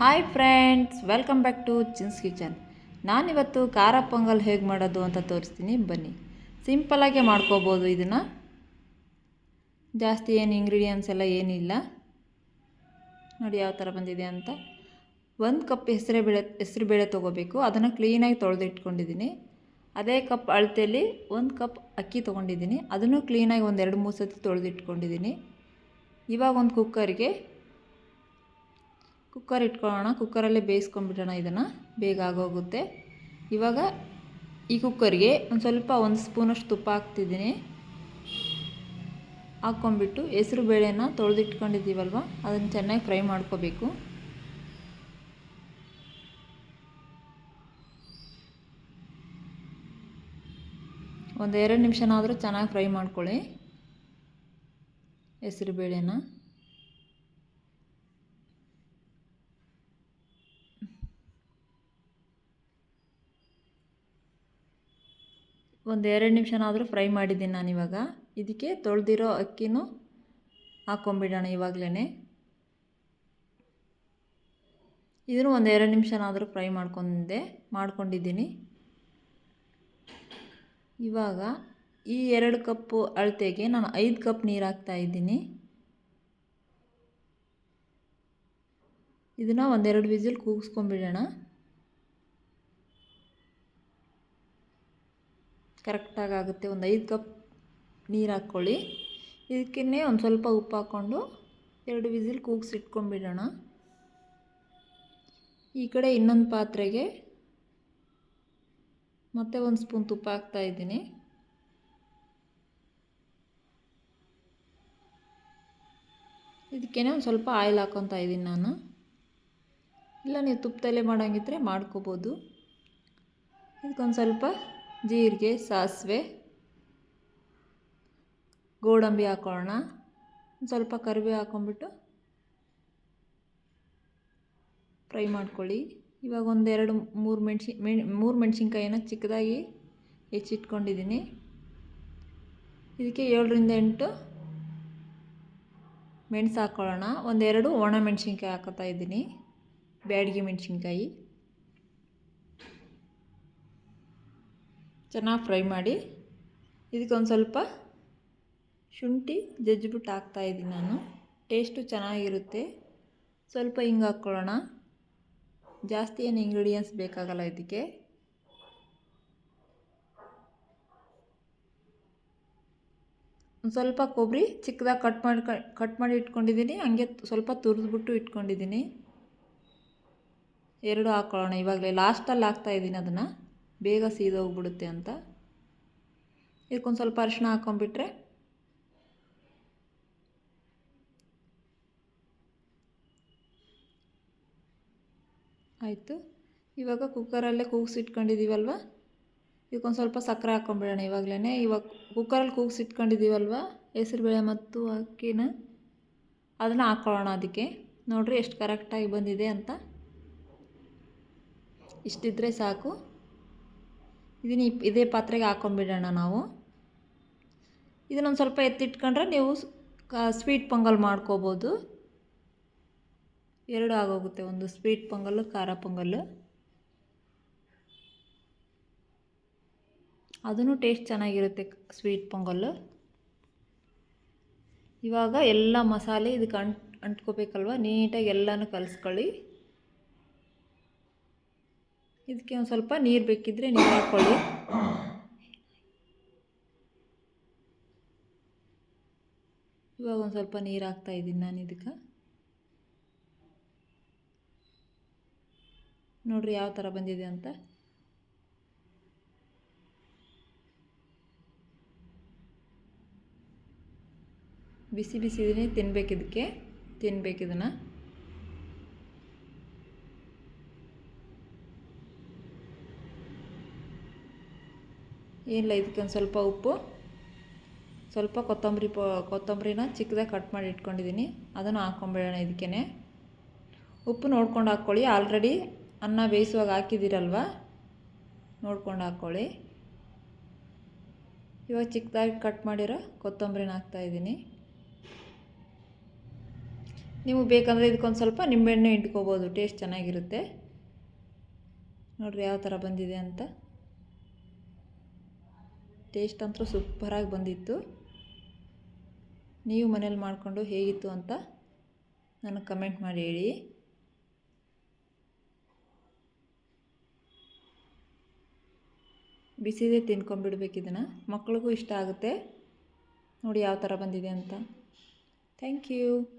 Hi friends, welcome back to Chin's Kitchen. ನಾನಿವತ್ತು ಖಾರ ಪೊಂಗಲ್ ಹೇಗೆ ಮಾಡೋದು ಅಂತ ತೋರಿಸ್ತೀನಿ, ಬನ್ನಿ. ಸಿಂಪಲಾಗೆ ಮಾಡ್ಕೋಬೋದು ಇದನ್ನು. ಜಾಸ್ತಿ ಏನು ಇಂಗ್ರೀಡಿಯೆಂಟ್ಸ್ ಎಲ್ಲ ಏನಿಲ್ಲ. ನೋಡಿ ಯಾವ ಥರ ಬಂದಿದೆ ಅಂತ. 1 ಕಪ್ ಹೆಸರುಬೇಳೆ ತೊಗೋಬೇಕು. ಅದನ್ನು ಕ್ಲೀನಾಗಿ ತೊಳೆದಿಟ್ಕೊಂಡಿದ್ದೀನಿ. ಅದೇ ಕಪ್ ಅಳತೆಯಲ್ಲಿ 1 ಕಪ್ ಅಕ್ಕಿ ತೊಗೊಂಡಿದ್ದೀನಿ. ಅದನ್ನು ಕ್ಲೀನಾಗಿ ಒಂದು 2-3 ಸತಿ ತೊಳೆದಿಟ್ಕೊಂಡಿದ್ದೀನಿ. ಇವಾಗ ಒಂದು ಕುಕ್ಕರ್ ಇಟ್ಕೊಳ್ಳೋಣ. ಕುಕ್ಕರಲ್ಲೇ ಬೇಯಿಸ್ಕೊಂಡ್ಬಿಡೋಣ. ಇದನ್ನು ಬೇಗ ಆಗೋಗುತ್ತೆ. ಇವಾಗ ಈ ಕುಕ್ಕರ್ಗೆ ಒಂದು ಸ್ಪೂನಷ್ಟು ತುಪ್ಪ ಹಾಕ್ತಿದ್ದೀನಿ. ಹಾಕ್ಕೊಂಬಿಟ್ಟು ಹೆಸರು ಬೇಳೆನ ತೊಳೆದಿಟ್ಕೊಂಡಿದ್ದೀವಲ್ವ, ಅದನ್ನು ಚೆನ್ನಾಗಿ ಫ್ರೈ ಮಾಡ್ಕೋಬೇಕು. ಒಂದು 2 ನಿಮಿಷನಾದರೂ ಚೆನ್ನಾಗಿ ಫ್ರೈ ಮಾಡ್ಕೊಳ್ಳಿ ಹೆಸರು ಬೇಳೆನ. ಒಂದು 2 ನಿಮಿಷನಾದರೂ ಫ್ರೈ ಮಾಡಿದ್ದೀನಿ ನಾನಿವಾಗ. ಇದಕ್ಕೆ ತೊಳೆದಿರೋ ಅಕ್ಕಿನೂ ಹಾಕ್ಕೊಂಬಿಡೋಣ ಇವಾಗಲೇ. ಇದನ್ನು ಒಂದು 2 ನಿಮಿಷನಾದರೂ ಫ್ರೈ ಮಾಡ್ಕೊಂಡಿದ್ದೀನಿ. ಇವಾಗ ಈ 2 ಕಪ್ಪು ಅಳತೆಗೆ ನಾನು 5 ಕಪ್ ನೀರು ಹಾಕ್ತಾಯಿದ್ದೀನಿ. ಇದನ್ನು 1-2 ವಿಸಿಲ್ ಕೂಗಿಸ್ಕೊಂಬಿಡೋಣ. ಕರೆಕ್ಟಾಗಿ ಆಗುತ್ತೆ. ಒಂದು 5 ಕಪ್ ನೀರು ಹಾಕ್ಕೊಳ್ಳಿ. ಇದಕ್ಕೇ ಒಂದು ಸ್ವಲ್ಪ ಉಪ್ಪು ಹಾಕ್ಕೊಂಡು 2 ವಿಸಿಲ್ ಕೂಗಿಸಿಟ್ಕೊಂಡ್ಬಿಡೋಣ. ಈ ಕಡೆ ಇನ್ನೊಂದು ಪಾತ್ರೆಗೆ ಮತ್ತೆ 1 ಸ್ಪೂನ್ ತುಪ್ಪ ಹಾಕ್ತಾಯಿದ್ದೀನಿ. ಇದಕ್ಕೇ ಒಂದು ಸ್ವಲ್ಪ ಆಯಿಲ್ ಹಾಕ್ಕೊತಾ ಇದ್ದೀನಿ ನಾನು. ಇಲ್ಲ ನೀವು ತುಪ್ಪದಲ್ಲೇ ಮಾಡೋಂಗಿದ್ರೆ ಮಾಡ್ಕೋಬೋದು. ಇದಕ್ಕೊಂದು ಸ್ವಲ್ಪ ಜೀರಿಗೆ, ಸಾಸಿವೆ, ಗೋಡಂಬಿ ಹಾಕೊಳ್ಳೋಣ. ಒಂದು ಸ್ವಲ್ಪ ಕರಿಬೇವು ಹಾಕ್ಕೊಂಬಿಟ್ಟು ಫ್ರೈ ಮಾಡ್ಕೊಳ್ಳಿ. ಇವಾಗ 1-2-3 ಮೆಣಸಿನ್ಕಾಯಿನ ಚಿಕ್ಕದಾಗಿ ಹೆಚ್ಚಿಟ್ಕೊಂಡಿದ್ದೀನಿ. ಇದಕ್ಕೆ 7-8 ಮೆಣಸು ಹಾಕ್ಕೊಳ್ಳೋಣ. 1-2 ಒಣ ಮೆಣಸಿನ್ಕಾಯಿ ಹಾಕೋತಾ ಇದ್ದೀನಿ, ಬ್ಯಾಡಗಿ ಮೆಣಸಿನ್ಕಾಯಿ. ಚೆನ್ನಾಗಿ ಫ್ರೈ ಮಾಡಿ. ಇದಕ್ಕೊಂದು ಸ್ವಲ್ಪ ಶುಂಠಿ ಜಜ್ಜಿಬಿಟ್ಟು ಹಾಕ್ತಾಯಿದ್ದೀನಿ ನಾನು. ಟೇಸ್ಟು ಚೆನ್ನಾಗಿರುತ್ತೆ. ಸ್ವಲ್ಪ ಹಿಂಗೆ ಹಾಕ್ಕೊಳ್ಳೋಣ. ಜಾಸ್ತಿ ಏನು ಇಂಗ್ರೀಡಿಯೆಂಟ್ಸ್ ಬೇಕಾಗಲ್ಲ ಇದಕ್ಕೆ. ಒಂದು ಸ್ವಲ್ಪ ಕೊಬ್ಬರಿ ಚಿಕ್ಕದಾಗಿ ಕಟ್ ಮಾಡಿ ಇಟ್ಕೊಂಡಿದ್ದೀನಿ. ಹಂಗೆ ಸ್ವಲ್ಪ ತುರಿದ್ಬಿಟ್ಟು ಇಟ್ಕೊಂಡಿದ್ದೀನಿ. 2 ಹಾಕ್ಕೊಳ್ಳೋಣ. ಇವಾಗಲೇ ಲಾಸ್ಟಲ್ಲಿ ಹಾಕ್ತಾಯಿದ್ದೀನಿ, ಅದನ್ನು ಬೇಗ ಸೀದೋಗ್ಬಿಡುತ್ತೆ ಅಂತ. ಇದಕ್ಕೊಂದು ಸ್ವಲ್ಪ ಅರಿಶಿನ ಹಾಕ್ಕೊಂಬಿಟ್ರೆ ಆಯಿತು. ಇವಾಗ ಕುಕ್ಕರಲ್ಲೇ ಕೂಗಿಸಿಟ್ಕೊಂಡಿದ್ದೀವಲ್ವ, ಇದಕ್ಕೊಂದು ಸ್ವಲ್ಪ ಸಕ್ಕರೆ ಹಾಕ್ಕೊಂಬಿಡೋಣ ಇವಾಗಲೇ. ಇವಾಗ ಕುಕ್ಕರಲ್ಲಿ ಕೂಗಿಸಿಟ್ಕೊಂಡಿದ್ದೀವಲ್ವ ಹೆಸರುಬೇಳೆ ಮತ್ತು ಅಕ್ಕಿನ, ಅದನ್ನು ಹಾಕ್ಕೊಳ್ಳೋಣ. ಅದಕ್ಕೆ ನೋಡಿರಿ ಎಷ್ಟು ಕರೆಕ್ಟಾಗಿ ಬಂದಿದೆ ಅಂತ. ಇಷ್ಟಿದ್ರೆ ಸಾಕು. ಇದೇ ಪಾತ್ರೆಗೆ ಹಾಕ್ಕೊಂಬಿಡೋಣ ನಾವು. ಇದನ್ನೊಂದು ಸ್ವಲ್ಪ ಎತ್ತಿಟ್ಕೊಂಡ್ರೆ ನೀವು ಸ್ವೀಟ್ ಪೊಂಗಲ್ ಮಾಡ್ಕೋಬೋದು. 2 ಆಗೋಗುತ್ತೆ, ಒಂದು ಸ್ವೀಟ್ ಪೊಂಗಲ್ಲು, ಖಾರ ಪೊಂಗಲ್ಲು. ಅದೂ ಟೇಸ್ಟ್ ಚೆನ್ನಾಗಿರುತ್ತೆ, ಸ್ವೀಟ್ ಪೊಂಗಲ್ಲು. ಇವಾಗ ಎಲ್ಲ ಮಸಾಲೆ ಇದಕ್ಕೆ ಅಂಟ್ಕೋಬೇಕಲ್ವ, ನೀಟಾಗಿ ಎಲ್ಲನೂ ಕಲಿಸ್ಕೊಳ್ಳಿ. ಇದಕ್ಕೆ ಒಂದು ಸ್ವಲ್ಪ ನೀರು ಬೇಕಿದ್ದರೆ ನೀರು ಹಾಕ್ಕೊಳ್ಳಿ. ಇವಾಗ ಒಂದು ಸ್ವಲ್ಪ ನೀರು ಹಾಕ್ತಾಯಿದ್ದೀನಿ ನಾನು ಇದಕ್ಕೆ. ನೋಡಿರಿ ಯಾವ ಥರ ಬಂದಿದೆ ಅಂತ. ಬಿಸಿ ಬಿಸಿನೇ ತಿನ್ಬೇಕು ಇದನ್ನು. ಏನಿಲ್ಲ, ಇದಕ್ಕೆ ಒಂದು ಸ್ವಲ್ಪ ಉಪ್ಪು, ಸ್ವಲ್ಪ ಕೊತ್ತಂಬರಿನ ಚಿಕ್ಕದಾಗಿ ಕಟ್ ಮಾಡಿ ಇಟ್ಕೊಂಡಿದ್ದೀನಿ, ಅದನ್ನು ಹಾಕ್ಕೊಂಬಿಡೋಣ ಇದಕ್ಕೇ. ಉಪ್ಪು ನೋಡ್ಕೊಂಡು ಹಾಕ್ಕೊಳ್ಳಿ. ಆಲ್ರೆಡಿ ಅನ್ನ ಬೇಯಿಸುವಾಗ ಹಾಕಿದ್ದೀರಲ್ವ, ನೋಡ್ಕೊಂಡು ಹಾಕ್ಕೊಳ್ಳಿ. ಇವಾಗ ಚಿಕ್ಕದಾಗಿ ಕಟ್ ಮಾಡಿರೋ ಕೊತ್ತಂಬರಿನ ಹಾಕ್ತಾಯಿದ್ದೀನಿ. ನೀವು ಬೇಕಂದರೆ ಇದಕ್ಕೊಂದು ಸ್ವಲ್ಪ ನಿಂಬೆಹಣ್ಣು ಹಿಂಡ್ಕೋಬೋದು, ಟೇಸ್ಟ್ ಚೆನ್ನಾಗಿರುತ್ತೆ. ನೋಡಿರಿ ಯಾವ ಥರ ಬಂದಿದೆ ಅಂತ. ಟೇಸ್ಟ್ ಅಂತೂ ಸೂಪರಾಗಿ ಬಂದಿತ್ತು. ನೀವು ಮನೇಲಿ ಮಾಡಿಕೊಂಡು ಹೇಗಿತ್ತು ಅಂತ ನನಗೆ ಕಮೆಂಟ್ ಮಾಡಿ ಹೇಳಿ. ಬಿಸಿದೇ ತಿನ್ಕೊಂಬಿಡ್ಬೇಕು ಇದನ್ನು, ಮಕ್ಳಿಗೂ ಇಷ್ಟ ಆಗುತ್ತೆ. ನೋಡಿ ಯಾವ ಥರ ಬಂದಿದೆ ಅಂತ. Thank you.